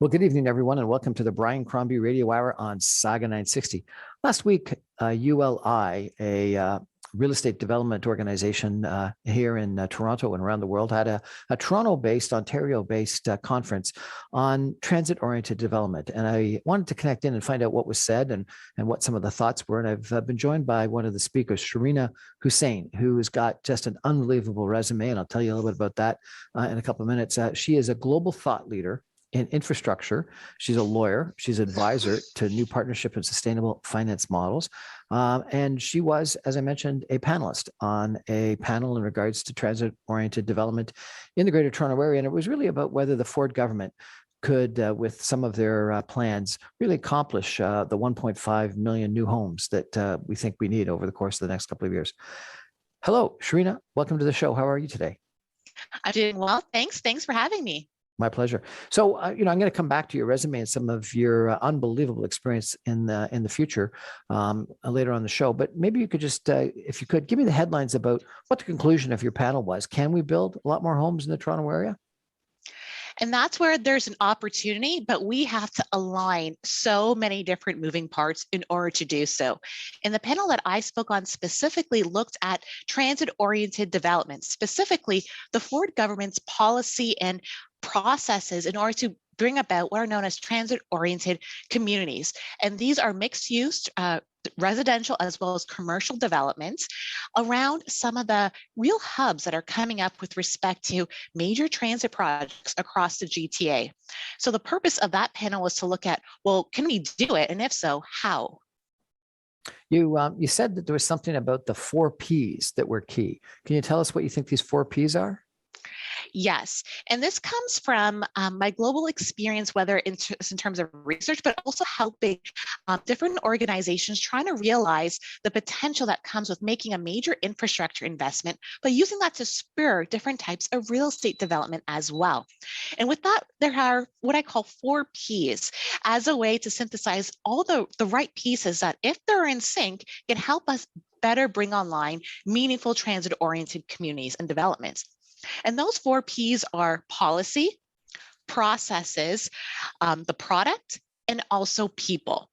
Well, good evening, everyone, and welcome to the Brian Crombie Radio Hour on Saga 960. Last week, ULI, a real estate development organization here in Toronto and around the world, had a Toronto-based, Ontario-based conference on transit-oriented development. And I wanted to connect in and find out what was said and what some of the thoughts were. And I've been joined by one of the speakers, Sherena Hussain, who has got just an unbelievable resume. And I'll tell you a little bit about that in a couple of minutes. She is a global thought leader in infrastructure. She's a lawyer. She's an advisor to new partnership and sustainable finance models. And she was, as I mentioned, a panelist on a panel in regards to transit-oriented development in the Greater Toronto Area. And it was really about whether the Ford government could, with some of their plans, really accomplish the 1.5 million new homes that we think we need over the course of the next couple of years. Hello, Sherena. Welcome to the show. How are you today? I'm doing well. Thanks. Thanks for having me. My pleasure. So, I'm going to come back to your resume and some of your unbelievable experience in the future later on the show. But maybe you could just, if you could, give me the headlines about what the conclusion of your panel was. Can we build a lot more homes in the Toronto area? And that's where there's an opportunity, but we have to align so many different moving parts in order to do so. And the panel that I spoke on specifically looked at transit-oriented development, specifically the Ford government's policy and processes in order to bring about what are known as transit-oriented communities. And these are mixed-use, residential as well as commercial developments around some of the real hubs that are coming up with respect to major transit projects across the GTA. So the purpose of that panel was to look at, well, can we do it? And if so, how? You said that there was something about the 4Ps that were key. Can you tell us what you think these 4Ps are? Yes, and this comes from my global experience, whether in terms of research, but also helping different organizations trying to realize the potential that comes with making a major infrastructure investment, but using that to spur different types of real estate development as well. And with that, there are what I call 4Ps as a way to synthesize all the right pieces that, if they're in sync, can help us better bring online meaningful transit-oriented communities and developments. And those 4Ps are policy, processes, the product, and also people.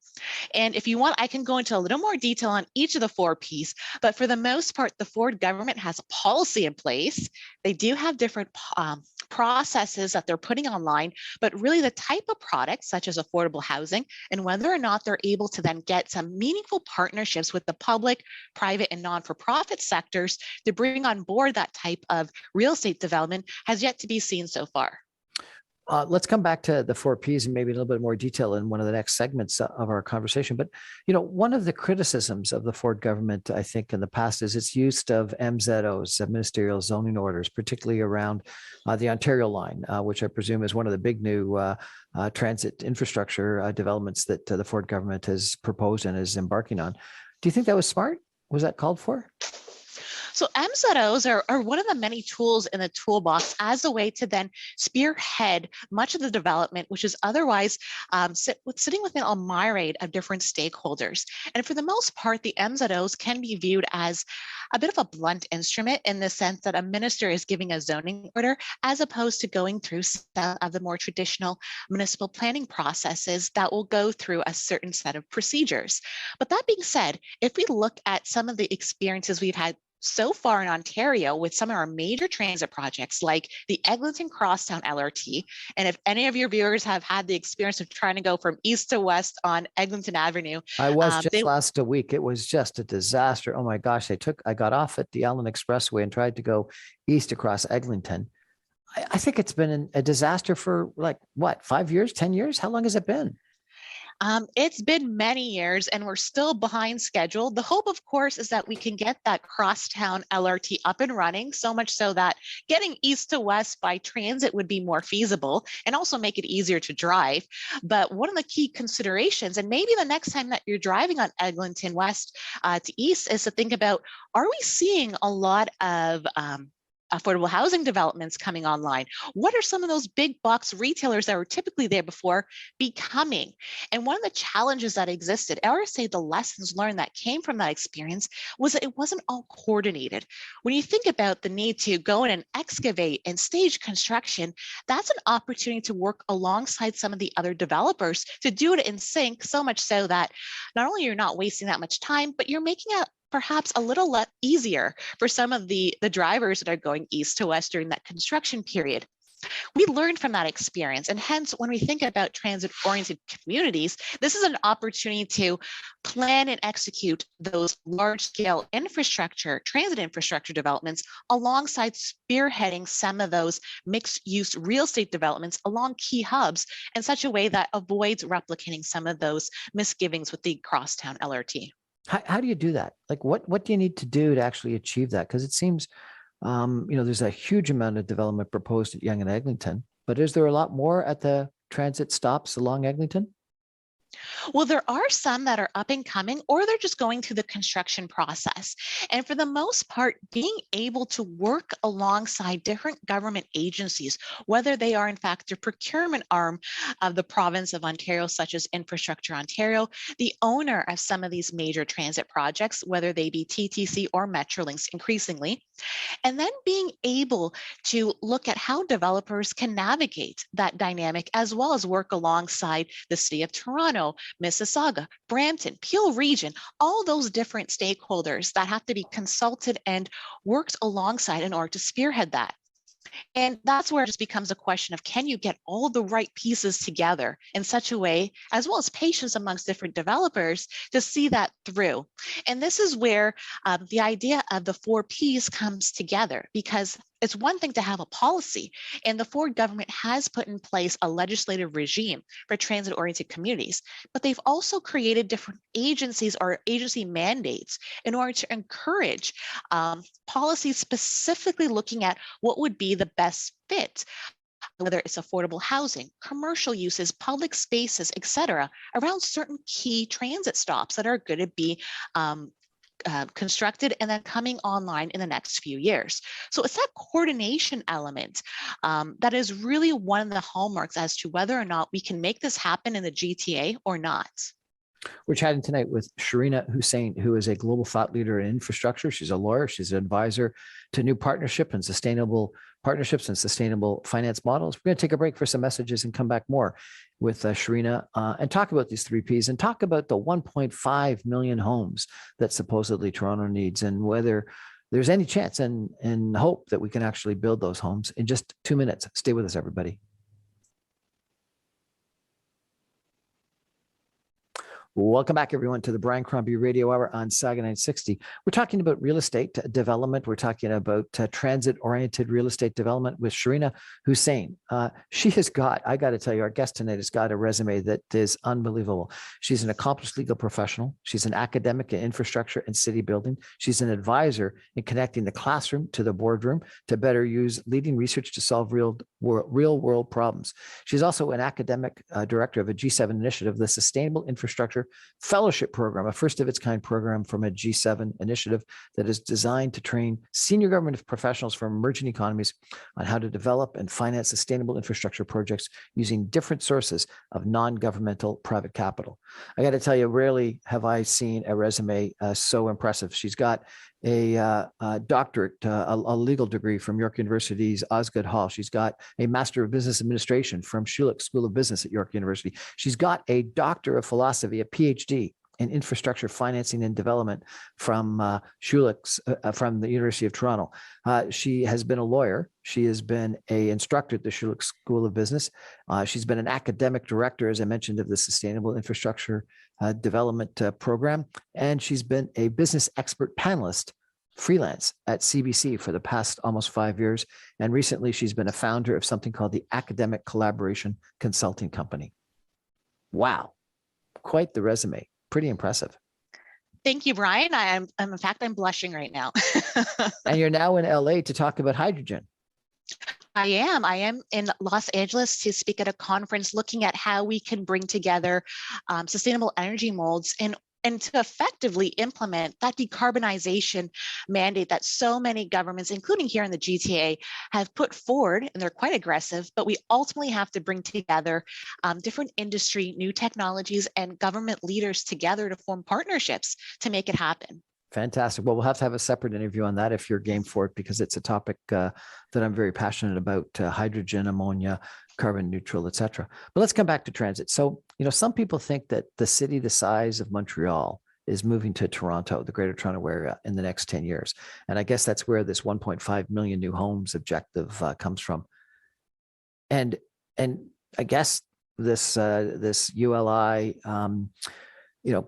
And if you want, I can go into a little more detail on each of the 4Ps, but for the most part, the Ford government has a policy in place. They do have different processes that they're putting online, but really the type of products such as affordable housing and whether or not they're able to then get some meaningful partnerships with the public, private, and non-for-profit sectors to bring on board that type of real estate development has yet to be seen so far. Let's come back to the 4Ps and maybe a little bit more detail in one of the next segments of our conversation. But, one of the criticisms of the Ford government, I think, in the past is its use of MZOs, ministerial zoning orders, particularly around the Ontario line, which I presume is one of the big new transit infrastructure developments that the Ford government has proposed and is embarking on. Do you think that was smart? Was that called for? So MZOs are one of the many tools in the toolbox as a way to then spearhead much of the development, which is otherwise sitting within a myriad of different stakeholders. And for the most part, the MZOs can be viewed as a bit of a blunt instrument in the sense that a minister is giving a zoning order as opposed to going through some of the more traditional municipal planning processes that will go through a certain set of procedures. But that being said, if we look at some of the experiences we've had so far in Ontario with some of our major transit projects like the Eglinton Crosstown LRT. And if any of your viewers have had the experience of trying to go from east to west on Eglinton Avenue. I was just last week. It was just a disaster. Oh my gosh. I got off at the Allen Expressway and tried to go east across Eglinton. I think it's been a disaster for 5 years, 10 years? How long has it been? It's been many years and we're still behind schedule. The hope, of course, is that we can get that crosstown LRT up and running, so much so that getting east to west by transit would be more feasible and also make it easier to drive. But one of the key considerations, and maybe the next time that you're driving on Eglinton west to east, is to think about, are we seeing a lot of affordable housing developments coming online? What are some of those big box retailers that were typically there before becoming? And one of the challenges that existed, or say the lessons learned that came from that experience, was that it wasn't all coordinated. When you think about the need to go in and excavate and stage construction, that's an opportunity to work alongside some of the other developers to do it in sync, so much so that not only you're not wasting that much time, but you're making it perhaps a little easier for some of the drivers that are going east to west during that construction period. We learned from that experience, and hence when we think about transit-oriented communities, this is an opportunity to plan and execute those large-scale infrastructure, transit infrastructure developments alongside spearheading some of those mixed-use real estate developments along key hubs in such a way that avoids replicating some of those misgivings with the crosstown LRT. How do you do that? Like, what do you need to do to actually achieve that? Because it seems, there's a huge amount of development proposed at Yonge and Eglinton, but is there a lot more at the transit stops along Eglinton? Well, there are some that are up and coming, or they're just going through the construction process. And for the most part, being able to work alongside different government agencies, whether they are in fact the procurement arm of the province of Ontario, such as Infrastructure Ontario, the owner of some of these major transit projects, whether they be TTC or Metrolinx increasingly, and then being able to look at how developers can navigate that dynamic, as well as work alongside the City of Toronto, Mississauga, Brampton, Peel Region, all those different stakeholders that have to be consulted and worked alongside in order to spearhead that. And that's where it just becomes a question of, can you get all the right pieces together in such a way, as well as patience amongst different developers, to see that through? And this is where the idea of the 4Ps comes together, because it's one thing to have a policy, and the Ford government has put in place a legislative regime for transit-oriented communities, but they've also created different agencies or agency mandates in order to encourage policies specifically looking at what would be the best fit, whether it's affordable housing, commercial uses, public spaces, et cetera, around certain key transit stops that are going to be constructed and then coming online in the next few years. So it's that coordination element that is really one of the hallmarks as to whether or not we can make this happen in the GTA or not. We're chatting tonight with Sherena Hussain, who is a global thought leader in infrastructure. She's a lawyer. She's an advisor to new partnership and sustainable partnerships and sustainable finance models. We're going to take a break for some messages and come back more with Sherena and talk about these 3Ps and talk about the 1.5 million homes that supposedly Toronto needs, and whether there's any chance and hope that we can actually build those homes in just 2 minutes. Stay with us, everybody. Welcome back, everyone, to the Brian Crombie Radio Hour on Saga 960. We're talking about real estate development. We're talking about transit-oriented real estate development with Sherena Hussain. She has got, I got to tell you, our guest tonight has got a resume that is unbelievable. She's an accomplished legal professional. She's an academic in infrastructure and city building. She's an advisor in connecting the classroom to the boardroom to better use leading research to solve real-world problems. She's also an academic director of a G7 initiative, the Sustainable Infrastructure Fellowship Program, a first of its kind program from a G7 initiative that is designed to train senior government professionals from emerging economies on how to develop and finance sustainable infrastructure projects using different sources of non-governmental private capital. I got to tell you, rarely have I seen a resume so impressive. She's got a doctorate, a legal degree from York University's Osgoode Hall. She's got a Master of Business Administration from Schulich School of Business at York University. She's got a Doctor of Philosophy, a PhD in Infrastructure Financing and Development from Schulich, from the University of Toronto. She has been a lawyer. She has been an instructor at the Schulich School of Business. She's been an academic director, as I mentioned, of the Sustainable Infrastructure Development Program. And she's been a business expert panelist freelance at CBC for the past almost 5 years. And recently, she's been a founder of something called the Academic Collaboration Consulting Company. Wow. Quite the resume. Pretty impressive. Thank you, Brian. I'm in fact, I'm blushing right now. And you're now in LA to talk about hydrogen. I am in Los Angeles to speak at a conference looking at how we can bring together sustainable energy molds in and to effectively implement that decarbonization mandate that so many governments, including here in the GTA, have put forward, and they're quite aggressive, but we ultimately have to bring together different industry, new technologies, and government leaders together to form partnerships to make it happen. Fantastic. Well, we'll have to have a separate interview on that if you're game for it, because it's a topic that I'm very passionate about: hydrogen, ammonia, carbon neutral, et cetera. But let's come back to transit. So, some people think that the city the size of Montreal is moving to Toronto, the Greater Toronto Area, in the next 10 years. And I guess that's where this 1.5 million new homes objective comes from. And I guess this ULI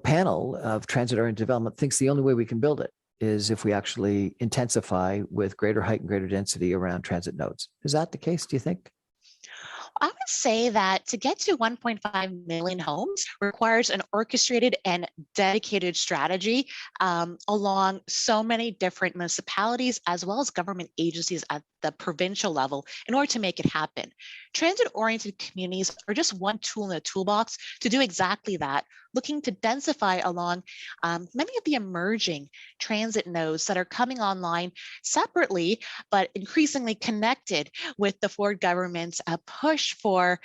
panel of transit-oriented development thinks the only way we can build it is if we actually intensify with greater height and greater density around transit nodes. Is that the case, do you think? I would say that to get to 1.5 million homes requires an orchestrated and dedicated strategy along so many different municipalities as well as government agencies at the provincial level in order to make it happen. Transit-oriented communities are just one tool in the toolbox to do exactly that, looking to densify along many of the emerging transit nodes that are coming online separately, but increasingly connected with the Ford government's push for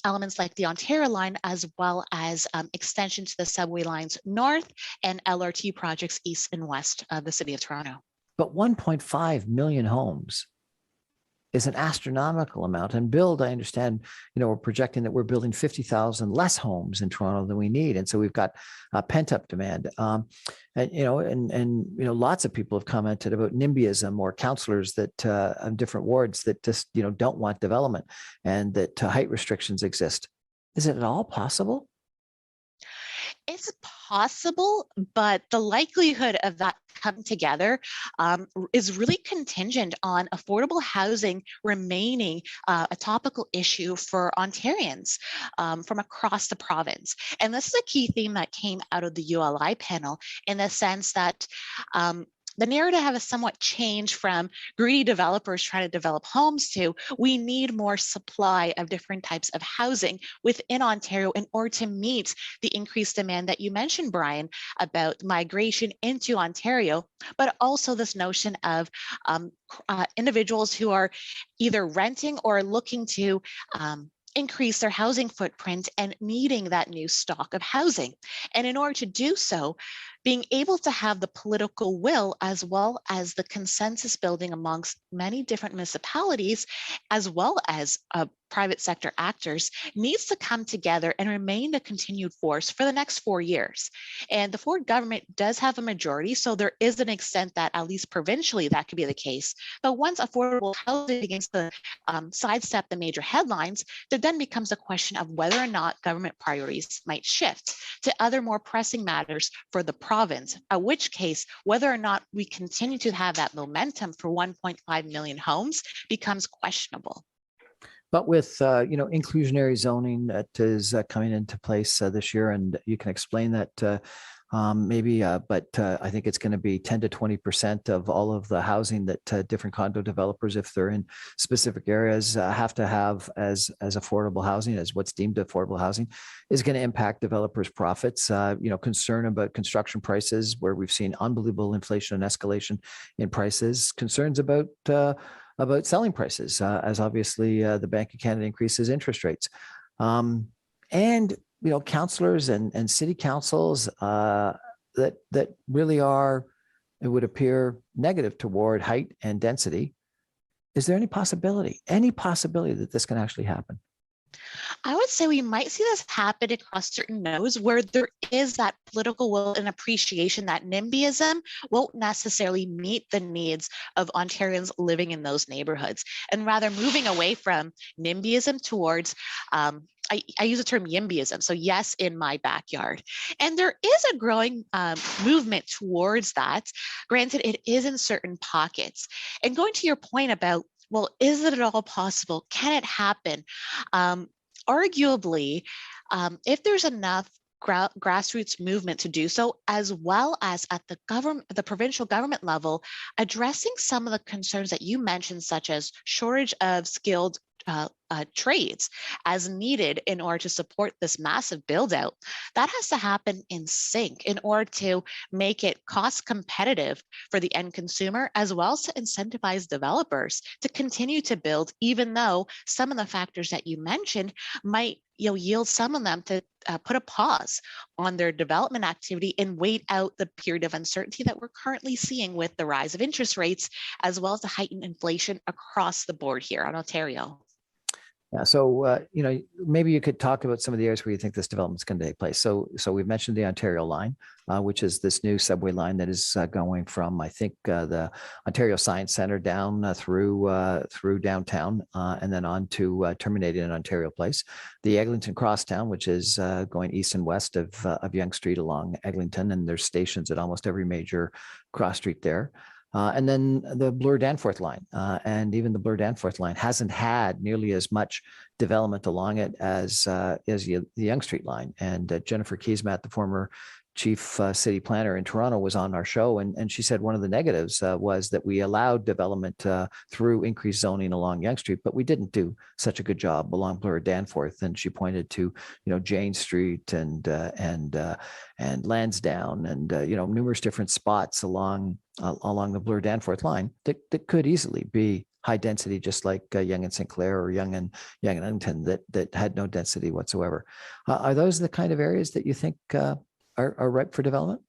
elements like the Ontario line, as well as extension to the subway lines north and LRT projects east and west of the city of Toronto. But 1.5 million homes is an astronomical amount. And build, I understand, we're projecting that we're building 50,000 less homes in Toronto than we need. And so we've got pent-up demand. Lots of people have commented about NIMBYism, or councillors that on different wards that just, don't want development, and that height restrictions exist. Is it at all possible? It's possible, but the likelihood of that coming together is really contingent on affordable housing remaining a topical issue for Ontarians from across the province. And this is a key theme that came out of the ULI panel, in the sense that the narrative has somewhat changed from greedy developers trying to develop homes to we need more supply of different types of housing within Ontario in order to meet the increased demand that you mentioned, Brian, about migration into Ontario, but also this notion of individuals who are either renting or looking to increase their housing footprint and needing that new stock of housing. And in order to do so, being able to have the political will as well as the consensus building amongst many different municipalities, as well as private sector actors, needs to come together and remain a continued force for the next 4 years. And the Ford government does have a majority, so there is an extent that at least provincially that could be the case. But once affordable housing begins to sidestep the major headlines, there then becomes a question of whether or not government priorities might shift to other more pressing matters for the province, at which case, whether or not we continue to have that momentum for 1.5 million homes becomes questionable. But with inclusionary zoning that is coming into place this year, and you can explain that maybe, but I think it's going to be 10 to 20% of all of the housing that different condo developers, if they're in specific areas, have to have as affordable housing, as what's deemed affordable housing, is going to impact developers' profits. Concern about construction prices, where we've seen unbelievable inflation and escalation in prices. Concerns about selling prices, as obviously the Bank of Canada increases interest rates. And councillors and city councils that really are, it would appear, negative toward height and density. Is there any possibility that this can actually happen? I would say we might see this happen across certain nodes where there is that political will and appreciation that NIMBYism won't necessarily meet the needs of Ontarians living in those neighborhoods, and rather moving away from NIMBYism towards I use the term YIMBYism, so yes, in my backyard. And there is a growing movement towards that. Granted, it is in certain pockets. And going to your point about, well, is it at all possible? Can it happen? Arguably, if there's enough grassroots movement to do so, as well as at the provincial government level, addressing some of the concerns that you mentioned, such as shortage of skilled trades as needed in order to support this massive build out, that has to happen in sync in order to make it cost competitive for the end consumer, as well as to incentivize developers to continue to build, even though some of the factors that you mentioned might yield some of them to put a pause on their development activity and wait out the period of uncertainty that we're currently seeing with the rise of interest rates, as well as the heightened inflation across the board here in Ontario. Yeah. So, maybe you could talk about some of the areas where you think this development is going to take place. So we've mentioned the Ontario line, which is this new subway line that is going from, I think, the Ontario Science Centre down through downtown and then on to terminating in Ontario Place. The Eglinton Crosstown, which is going east and west of Yonge Street along Eglinton, and there's stations at almost every major cross street there. And then the Bloor-Danforth line. And even the Bloor-Danforth line hasn't had nearly as much development along it as the Yonge Street line. And Jennifer Keesmaat, the former chief city planner in Toronto, was on our show. And she said one of the negatives was that we allowed development through increased zoning along Yonge Street, but we didn't do such a good job along Bloor-Danforth. And she pointed to, Jane Street and Lansdowne and, numerous different spots along the Bloor-Danforth line that could easily be high density, just like Yonge and St. Clair or Yonge and Eglinton that had no density whatsoever. Are those the kind of areas that you think are ripe for development?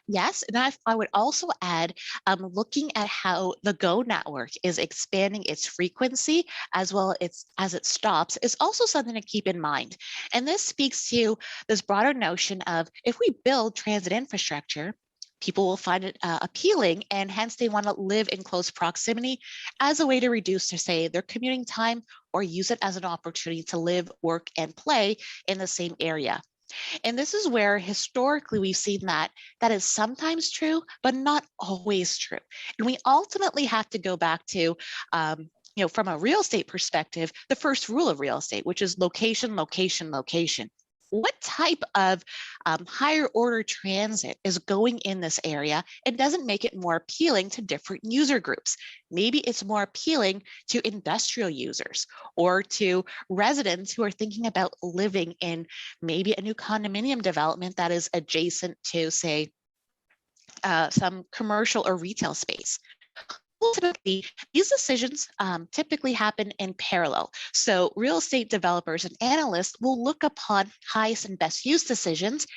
Yes, and I would also add, looking at how the GO network is expanding its frequency as well as it stops is also something to keep in mind. And this speaks to this broader notion of, if we build transit infrastructure, people will find it appealing, and hence they want to live in close proximity as a way to reduce, to say, their commuting time, or use it as an opportunity to live, work, and play in the same area. And this is where historically we've seen that is sometimes true, but not always true. And we ultimately have to go back to, from a real estate perspective, the first rule of real estate, which is location, location, location. What type of higher order transit is going in this area and doesn't make it more appealing to different user groups? Maybe it's more appealing to industrial users or to residents who are thinking about living in maybe a new condominium development that is adjacent to, say, some commercial or retail space. Ultimately, these decisions typically happen in parallel. So real estate developers and analysts will look upon highest and best use decisions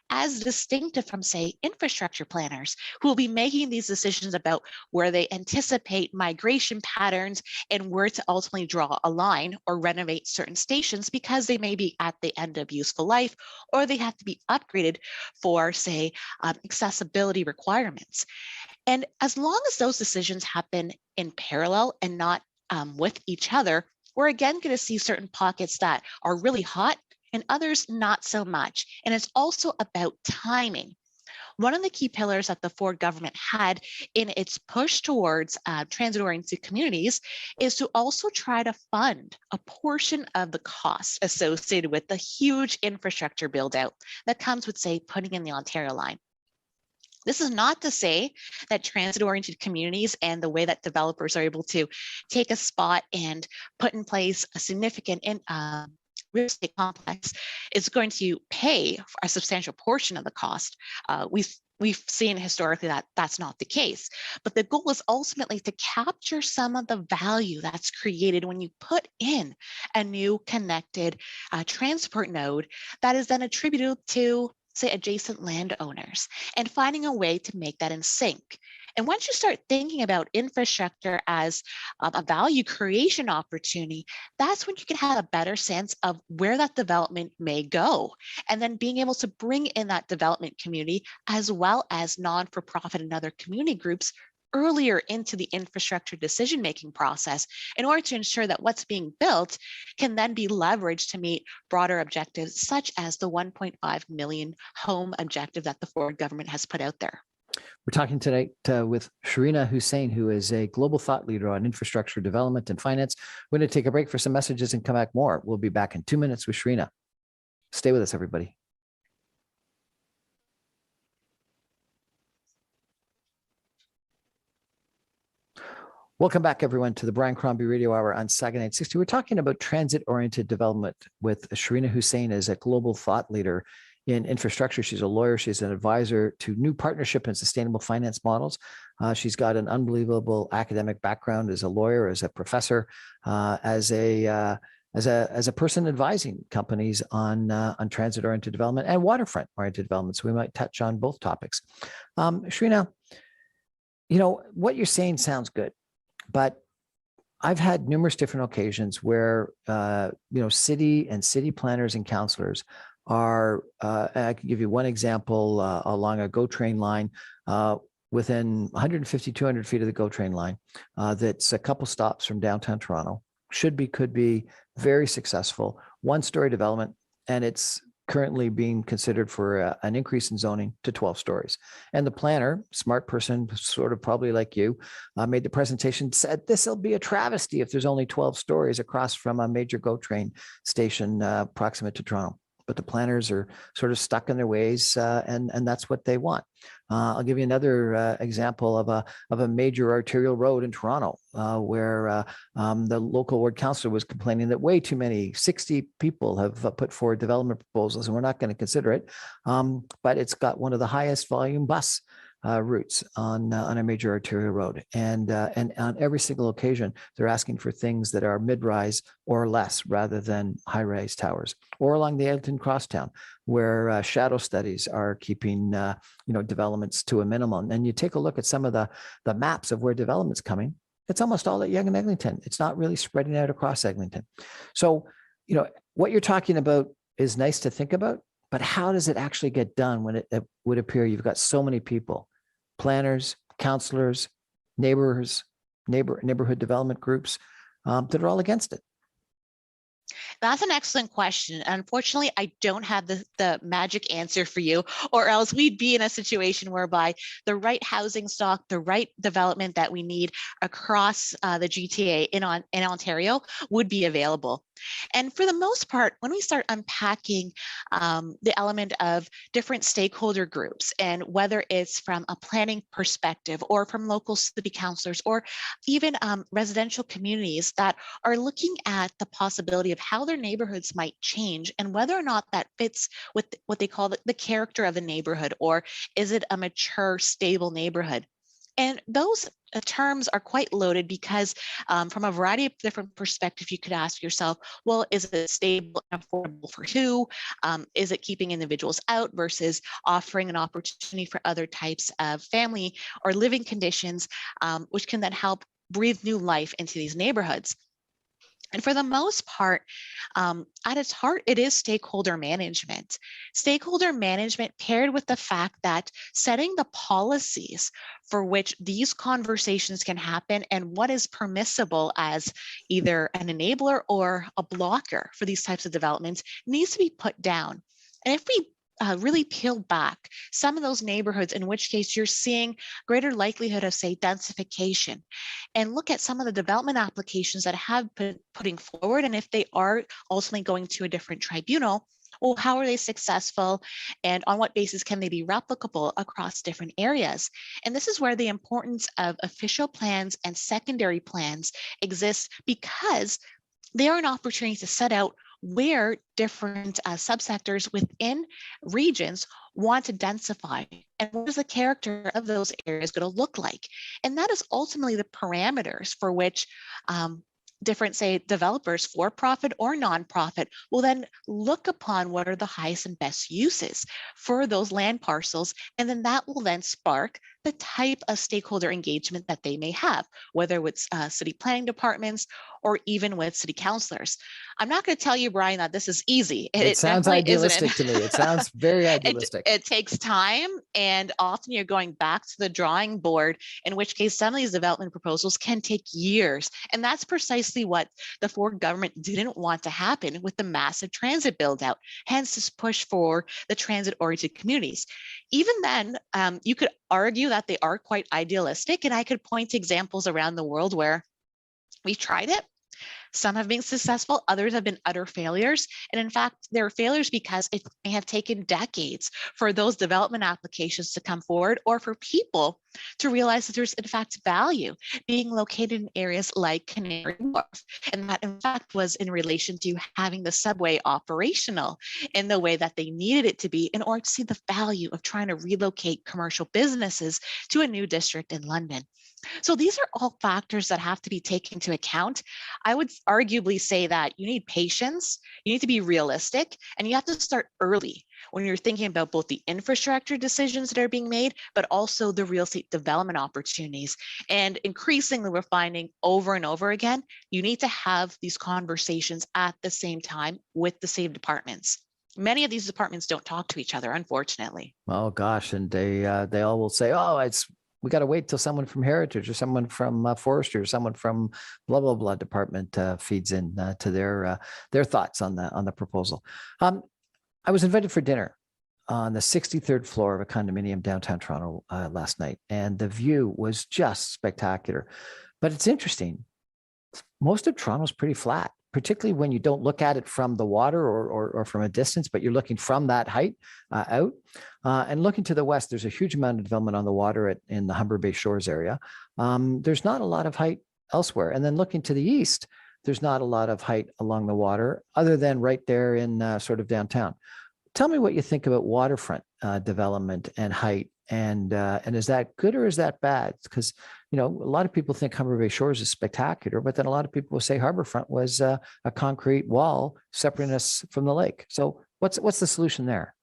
as distinctive from, say, infrastructure planners who will be making these decisions about where they anticipate migration patterns and where to ultimately draw a line or renovate certain stations because they may be at the end of useful life, or they have to be upgraded for, say, accessibility requirements. And as long as those decisions happen in parallel and not with each other, we're again going to see certain pockets that are really hot and others not so much. And it's also about timing. One of the key pillars that the Ford government had in its push towards transit-oriented communities is to also try to fund a portion of the cost associated with the huge infrastructure build out that comes with, say, putting in the Ontario line. This is not to say that transit-oriented communities and the way that developers are able to take a spot and put in place a significant real estate complex is going to pay for a substantial portion of the cost. We've seen historically that that's not the case, but the goal is ultimately to capture some of the value that's created when you put in a new connected transport node that is then attributed to, say, adjacent landowners, and finding a way to make that in sync. And once you start thinking about infrastructure as a value creation opportunity, that's when you can have a better sense of where that development may go. And then being able to bring in that development community as well as non-for-profit and other community groups earlier into the infrastructure decision-making process in order to ensure that what's being built can then be leveraged to meet broader objectives, such as the 1.5 million home objective that the Ford government has put out there. We're talking tonight with Sherena Hussain, who is a global thought leader on infrastructure development and finance. We're going to take a break for some messages and come back more. We'll be back in 2 minutes with Sherena. Stay with us, everybody. Welcome back, everyone, to the Brian Crombie Radio Hour on Saga 960. We're talking about transit-oriented development with Sherena Hussain as a global thought leader in infrastructure. She's a lawyer. She's an advisor to new partnership and sustainable finance models. She's got an unbelievable academic background as a lawyer, as a professor, as a person advising companies on transit-oriented development and waterfront-oriented development. So we might touch on both topics. Sherena, what you're saying sounds good. But I've had numerous different occasions where, city and city planners and councilors are, I can give you one example along a GO train line within 150, 200 feet of the GO train line that's a couple stops from downtown Toronto. Could be very successful, one-story development, and it's currently being considered for an increase in zoning to 12 stories. And the planner, smart person, sort of probably like you, made the presentation, said this will be a travesty if there's only 12 stories across from a major GO train station proximate to Toronto. But the planners are sort of stuck in their ways, and that's what they want. I'll give you another example of a major arterial road in Toronto where the local ward councillor was complaining that way too many, 60 people have put forward development proposals, and we're not going to consider it. But it's got one of the highest volume bus routes on a major arterial road, and on every single occasion they're asking for things that are mid-rise or less rather than high-rise towers. Or along the Eglinton Crosstown, where shadow studies are keeping developments to a minimum. And you take a look at some of the maps of where development's coming. It's almost all at Yonge and Eglinton. It's not really spreading out across Eglinton. So what you're talking about is nice to think about, but how does it actually get done when it would appear you've got so many people, planners, councillors, neighborhood development groups that are all against it? That's an excellent question. Unfortunately, I don't have the magic answer for you, or else we'd be in a situation whereby the right housing stock, the right development that we need across the GTA in Ontario would be available. And for the most part, when we start unpacking the element of different stakeholder groups, and whether it's from a planning perspective or from local city councilors or even residential communities that are looking at the possibility of how their neighborhoods might change and whether or not that fits with what they call the character of the neighborhood, or is it a mature, stable neighborhood? And those terms are quite loaded because from a variety of different perspectives, you could ask yourself, well, is it stable and affordable for who? Is it keeping individuals out versus offering an opportunity for other types of family or living conditions, which can then help breathe new life into these neighborhoods? And for the most part, at its heart, it is stakeholder management. Stakeholder management paired with the fact that setting the policies for which these conversations can happen and what is permissible as either an enabler or a blocker for these types of developments needs to be put down. And if we really peel back some of those neighborhoods in which case you're seeing greater likelihood of, say, densification, and look at some of the development applications that have been putting forward, and if they are ultimately going to a different tribunal, well, how are they successful, and on what basis can they be replicable across different areas? And this is where the importance of official plans and secondary plans exists, because they are an opportunity to set out where different subsectors within regions want to densify, and what is the character of those areas going to look like. And that is ultimately the parameters for which different, say, developers, for profit or nonprofit, will then look upon what are the highest and best uses for those land parcels. And then that will then spark the type of stakeholder engagement that they may have, whether with city planning departments or even with city councilors. I'm not going to tell you, Brian, that this is easy. It sounds idealistic to me. It sounds very idealistic. It takes time, and often you're going back to the drawing board, in which case some of these development proposals can take years. And that's precisely what the Ford government didn't want to happen with the massive transit build out, hence this push for the transit-oriented communities. Even then, you could argue that they are quite idealistic, and I could point to examples around the world where we've tried it, Some have been successful, others have been utter failures. And in fact, they're failures because it may have taken decades for those development applications to come forward, or for people to realize that there's in fact value being located in areas like Canary Wharf. And that in fact was in relation to having the subway operational in the way that they needed it to be in order to see the value of trying to relocate commercial businesses to a new district in London. So these are all factors that have to be taken into account. I would arguably say that you need patience, you need to be realistic, and you have to start early when you're thinking about both the infrastructure decisions that are being made, but also the real estate development opportunities. And increasingly, we're finding over and over again, you need to have these conversations at the same time with the same departments. Many of these departments don't talk to each other, unfortunately. Oh gosh, and they all will say, "Oh, we got to wait till someone from Heritage or someone from Forestry or someone from blah blah blah department feeds in to their thoughts on the proposal." I was invited for dinner on the 63rd floor of a condominium downtown Toronto last night, and the view was just spectacular. But it's interesting. Most of Toronto's pretty flat, particularly when you don't look at it from the water or from a distance, but you're looking from that height out. And looking to the west, there's a huge amount of development on the water in the Humber Bay Shores area. There's not a lot of height elsewhere. And then looking to the east, there's not a lot of height along the water other than right there in sort of downtown. Tell me what you think about waterfront development and height. And is that good or is that bad? Because, a lot of people think Humber Bay Shores is spectacular, but then a lot of people will say Harborfront was a concrete wall separating us from the lake. So what's the solution there?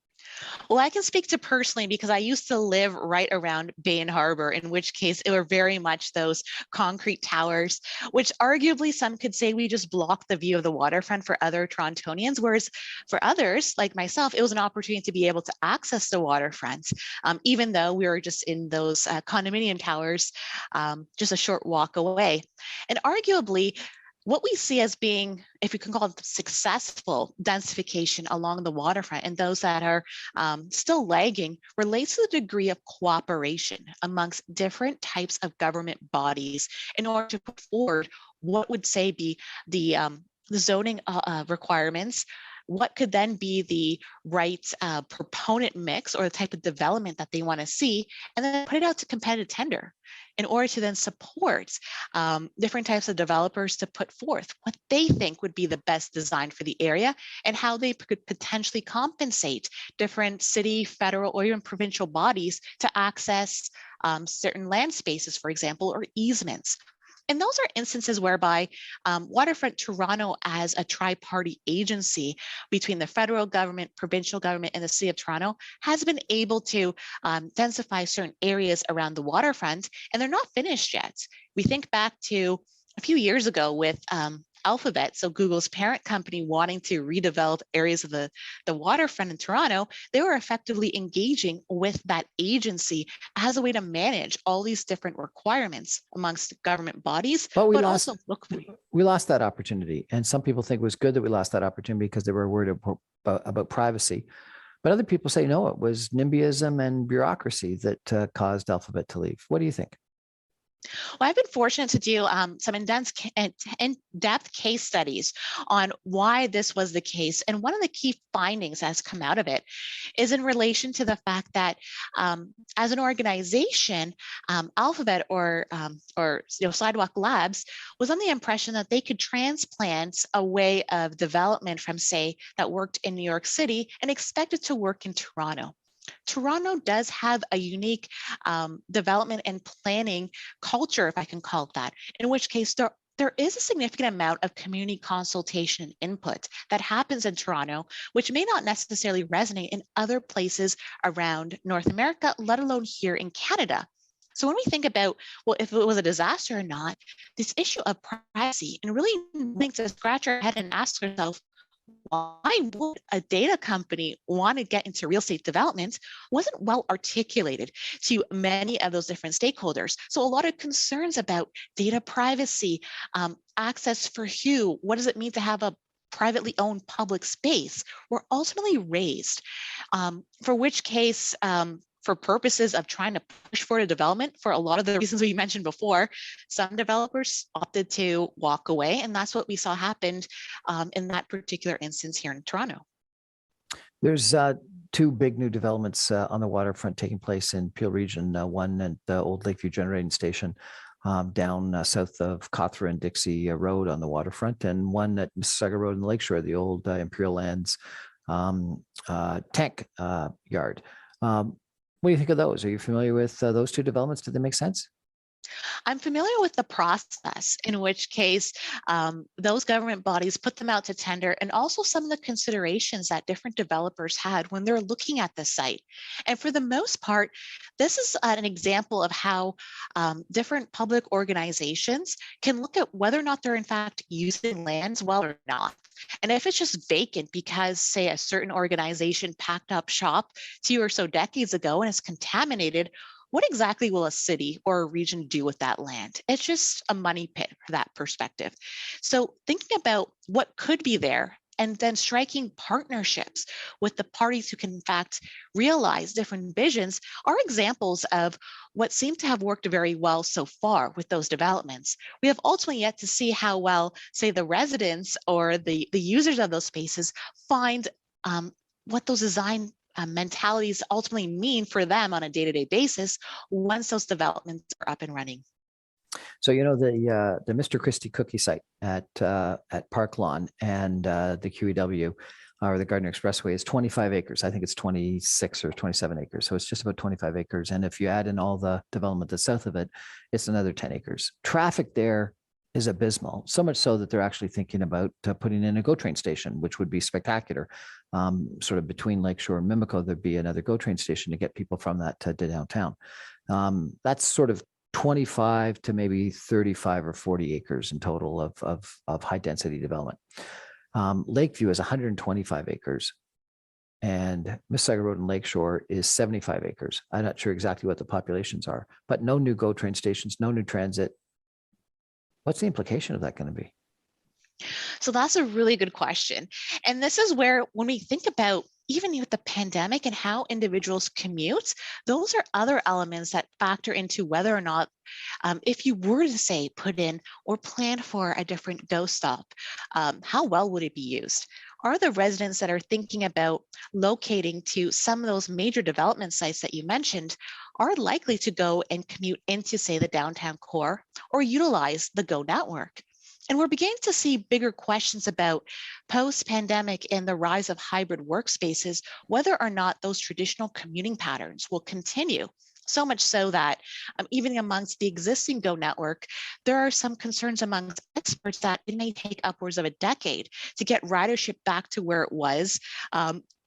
Well, I can speak to personally because I used to live right around Bay and Harbor, in which case it were very much those concrete towers, which arguably some could say we just block the view of the waterfront for other Torontonians, whereas for others like myself, it was an opportunity to be able to access the waterfront, even though we were just in those condominium towers, just a short walk away. And arguably, what we see as being, if we can call it successful densification along the waterfront, and those that are still lagging, relates to the degree of cooperation amongst different types of government bodies in order to put forward what would say be the zoning requirements, what could then be the right proponent mix or the type of development that they want to see, and then put it out to competitive tender in order to then support different types of developers to put forth what they think would be the best design for the area and how they could potentially compensate different city, federal, or even provincial bodies to access certain land spaces, for example, or easements. And those are instances whereby Waterfront Toronto, as a tri-party agency between the federal government, provincial government, and the City of Toronto, has been able to densify certain areas around the waterfront, and they're not finished yet. We think back to a few years ago with Alphabet, so Google's parent company, wanting to redevelop areas of the waterfront in Toronto. They were effectively engaging with that agency as a way to manage all these different requirements amongst government bodies, But we lost that opportunity. And some people think it was good that we lost that opportunity because they were worried about privacy. But other people say, no, it was NIMBYism and bureaucracy that caused Alphabet to leave. What do you think? Well, I've been fortunate to do some in-depth case studies on why this was the case. And one of the key findings that's come out of it is in relation to the fact that as an organization, Alphabet or Sidewalk Labs was on the impression that they could transplant a way of development from, say, that worked in New York City and expect it to work in Toronto. Toronto does have a unique development and planning culture, if I can call it that, in which case there is a significant amount of community consultation and input that happens in Toronto, which may not necessarily resonate in other places around North America, let alone here in Canada. So when we think about, well, if it was a disaster or not, this issue of privacy, and really needing to scratch our head and ask ourselves, why would a data company want to get into real estate development, wasn't well articulated to many of those different stakeholders. So a lot of concerns about data privacy, access for who, what does it mean to have a privately owned public space, were ultimately raised, for which case, for purposes of trying to push for a development, for a lot of the reasons we mentioned before, some developers opted to walk away. And that's what we saw happened in that particular instance here in Toronto. There's two big new developments on the waterfront taking place in Peel Region. One at the old Lakeview Generating Station down south of Cawthra and Dixie Road on the waterfront, and one at Mississauga Road in Lakeshore, the old Imperial Lands tank yard. What do you think of those? Are you familiar with those two developments? Did they make sense? I'm familiar with the process, in which case those government bodies put them out to tender, and also some of the considerations that different developers had when they're looking at the site. And for the most part, this is an example of how different public organizations can look at whether or not they're in fact using lands well or not. And if it's just vacant because, say, a certain organization packed up shop 2 or so decades ago and is contaminated, what exactly will a city or a region do with that land? It's just a money pit for that perspective. So thinking about what could be there and then striking partnerships with the parties who can in fact realize different visions are examples of what seem to have worked very well so far with those developments. We have ultimately yet to see how well, say, the residents or the users of those spaces find what those design mentalities ultimately mean for them on a day-to-day basis once those developments are up and running. So, you know, the Mr. Christie cookie site at Park Lawn and the QEW or the Gardner Expressway is 25 acres. I think it's 26 or 27 acres. So it's just about 25 acres. And if you add in all the development that's south of it, it's another 10 acres. Traffic there is abysmal, so much so that they're actually thinking about putting in a GO train station, which would be spectacular. Sort of between Lakeshore and Mimico, there'd be another GO train station to get people from that to downtown. That's sort of 25 to maybe 35 or 40 acres in total of high density development. Lakeview is 125 acres and Mississauga Road and Lakeshore is 75 acres. I'm not sure exactly what the populations are, but no new GO train stations, no new transit. What's the implication of that going to be? So that's a really good question. And this is where, when we think about even with the pandemic and how individuals commute, those are other elements that factor into whether or not, if you were to say put in or plan for a different GO stop, how well would it be used? Are the residents that are thinking about locating to some of those major development sites that you mentioned are likely to go and commute into, say, the downtown core or utilize the GO network? And we're beginning to see bigger questions about post-pandemic and the rise of hybrid workspaces, whether or not those traditional commuting patterns will continue. So much so that even amongst the existing GO network, there are some concerns amongst experts that it may take upwards of a decade to get ridership back to where it was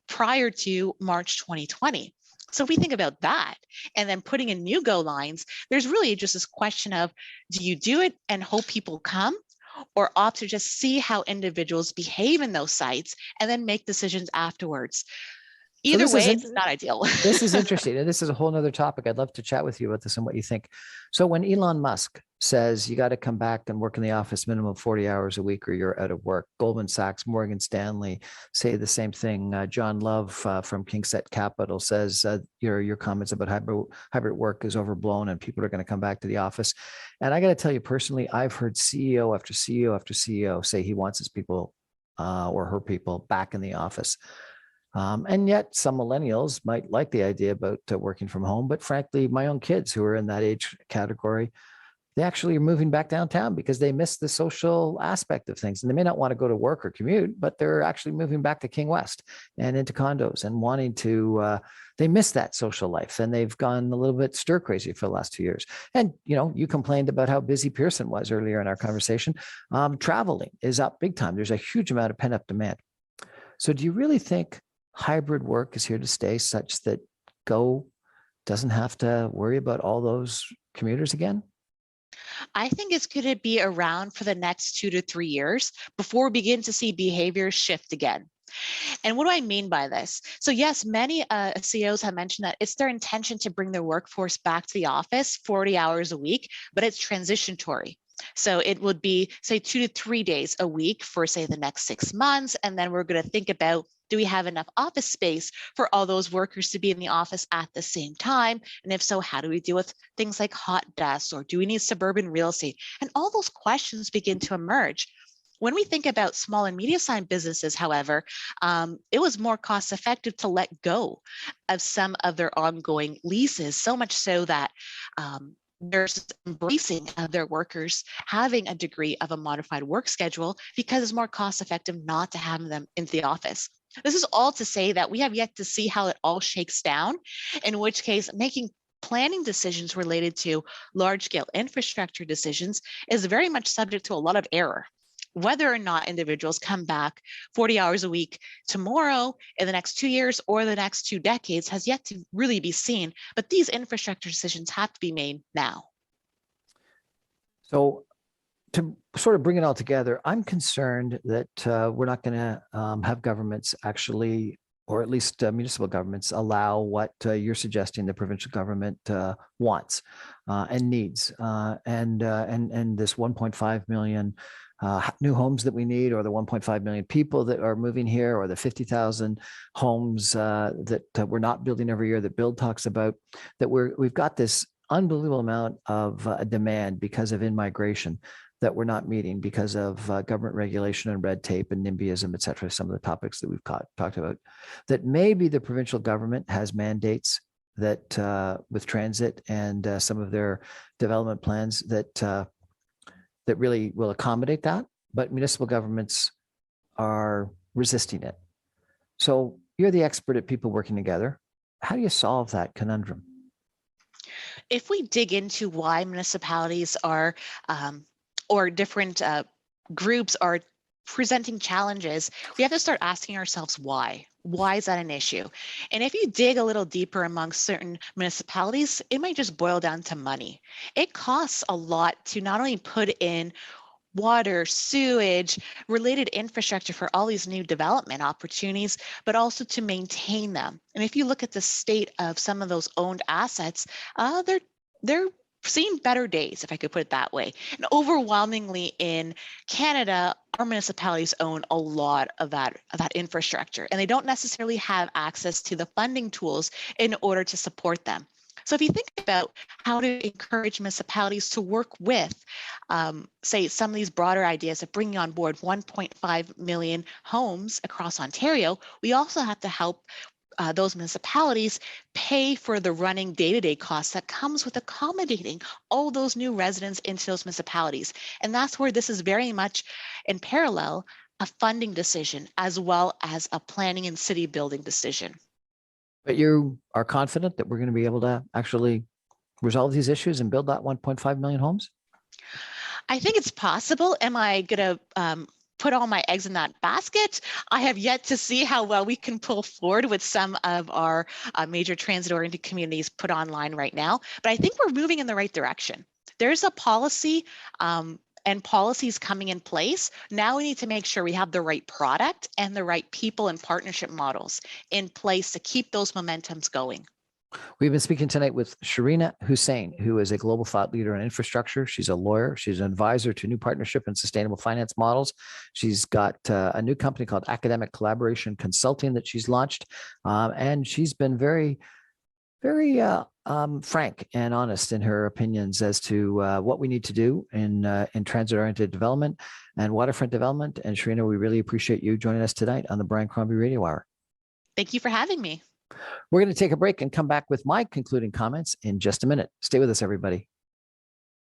prior to March 2020. So if we think about that and then putting in new GO lines, there's really just this question of, do you do it and hope people come, or opt to just see how individuals behave in those sites and then make decisions afterwards? Either way, it's not ideal. This is interesting. And this is a whole nother topic. I'd love to chat with you about this and what you think. So when Elon Musk says you got to come back and work in the office minimum 40 hours a week or you're out of work, Goldman Sachs, Morgan Stanley say the same thing. John Love from Kingset Capital says your comments about hybrid work is overblown and people are going to come back to the office. And I got to tell you personally, I've heard CEO after CEO after CEO say he wants his people or her people back in the office. And yet some millennials might like the idea about working from home, but frankly, my own kids who are in that age category, they actually are moving back downtown because they miss the social aspect of things. And they may not want to go to work or commute, but they're actually moving back to King West and into condos and wanting to, they miss that social life and they've gone a little bit stir crazy for the last 2 years. And, you know, you complained about how busy Pearson was earlier in our conversation. Traveling is up big time. There's a huge amount of pent up demand. So do you really think hybrid work is here to stay such that GO doesn't have to worry about all those commuters again? I think it's going to be around for the next 2 to 3 years before we begin to see behaviors shift again. And what do I mean by this? So yes, many CEOs have mentioned that it's their intention to bring their workforce back to the office 40 hours a week, but it's transitory. So it would be, say, 2 to 3 days a week for, say, the next 6 months. And then we're going to think about, do we have enough office space for all those workers to be in the office at the same time? And if so, how do we deal with things like hot desks, or do we need suburban real estate? And all those questions begin to emerge. When we think about small and medium-sized businesses, however, it was more cost-effective to let go of some of their ongoing leases, so much so that there's embracing of their workers having a degree of a modified work schedule, because it's more cost-effective not to have them in the office. This is all to say that we have yet to see how it all shakes down, in which case making planning decisions related to large-scale infrastructure decisions is very much subject to a lot of error. Whether or not individuals come back 40 hours a week tomorrow, in the next 2 years, or the next 2 decades has yet to really be seen. But these infrastructure decisions have to be made now. So to sort of bring it all together, I'm concerned that we're not going to have governments actually, or at least municipal governments, allow what you're suggesting the provincial government wants and needs, and this 1.5 million new homes that we need, or the 1.5 million people that are moving here, or the 50,000 homes that we're not building every year that Bill talks about, that we've got this unbelievable amount of demand because of in-migration that we're not meeting because of government regulation and red tape and NIMBYism, et cetera, some of the topics that we've talked about, that maybe the provincial government has mandates that with transit and some of their development plans that really will accommodate that, but municipal governments are resisting it. So you're the expert at people working together. How do you solve that conundrum? If we dig into why municipalities are or different groups are presenting challenges, we have to start asking ourselves why. Why is that an issue? And if you dig a little deeper among certain municipalities, it might just boil down to money. It costs a lot to not only put in water, sewage, related infrastructure for all these new development opportunities, but also to maintain them. And if you look at the state of some of those owned assets, they're seeing better days, if I could put it that way. And overwhelmingly in Canada, our municipalities own a lot of that infrastructure, and they don't necessarily have access to the funding tools in order to support them. So if you think about how to encourage municipalities to work with, say, some of these broader ideas of bringing on board 1.5 million homes across Ontario, we also have to help those municipalities pay for the running day-to-day costs that comes with accommodating all those new residents into those municipalities. And that's where this is very much in parallel, a funding decision as well as a planning and city building decision. But you are confident that we're going to be able to actually resolve these issues and build that 1.5 million homes? I think it's possible. Am I going to put all my eggs in that basket? I have yet to see how well we can pull forward with some of our major transit-oriented communities put online right now. But I think we're moving in the right direction. There's a policy and policies coming in place. Now we need to make sure we have the right product and the right people and partnership models in place to keep those momentums going. We've been speaking tonight with Sherena Hussain, who is a global thought leader in infrastructure. She's a lawyer. She's an advisor to new partnership and sustainable finance models. She's got a new company called Academic Collaboration Consulting that she's launched. And she's been very frank and honest in her opinions as to what we need to do in transit-oriented development and waterfront development. And Sherena, we really appreciate you joining us tonight on the Brian Crombie Radio Hour. Thank you for having me. We're going to take a break and come back with my concluding comments in just a minute. Stay with us, everybody.